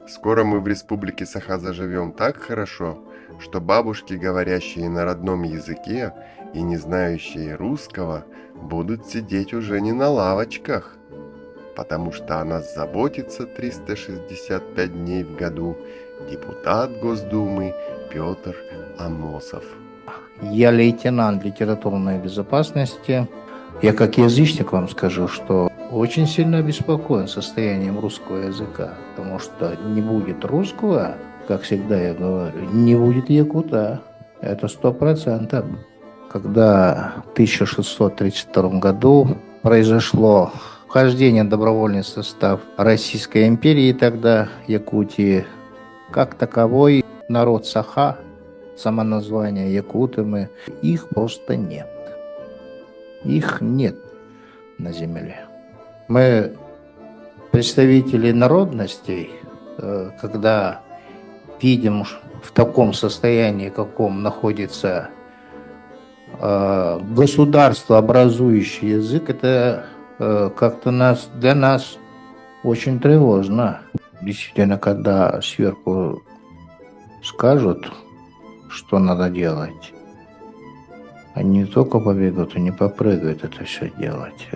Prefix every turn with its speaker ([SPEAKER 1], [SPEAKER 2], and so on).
[SPEAKER 1] Скоро мы в республике Саха заживем так хорошо, что бабушки, говорящие на родном языке и не знающие русского, будут сидеть уже не на лавочках, потому что о нас заботится 365 дней в году депутат Госдумы Петр Амосов.
[SPEAKER 2] Я лейтенант литературной безопасности. Я как язычник вам скажу, что очень сильно обеспокоен состоянием русского языка, потому что не будет русского, как всегда я говорю, не будет якута. Это 100%. Когда в 1632 году произошло вхождение в добровольный состав Российской империи, тогда Якутии, как таковой народ Саха, само название якуты мы, их просто нет. Их нет на земле. Мы, представители народностей, когда видим в таком состоянии, каком находится государство, образующее язык, это как-то для нас очень тревожно. Действительно, когда сверху скажут, что надо делать, они не только побегут и не попрыгают это все делать.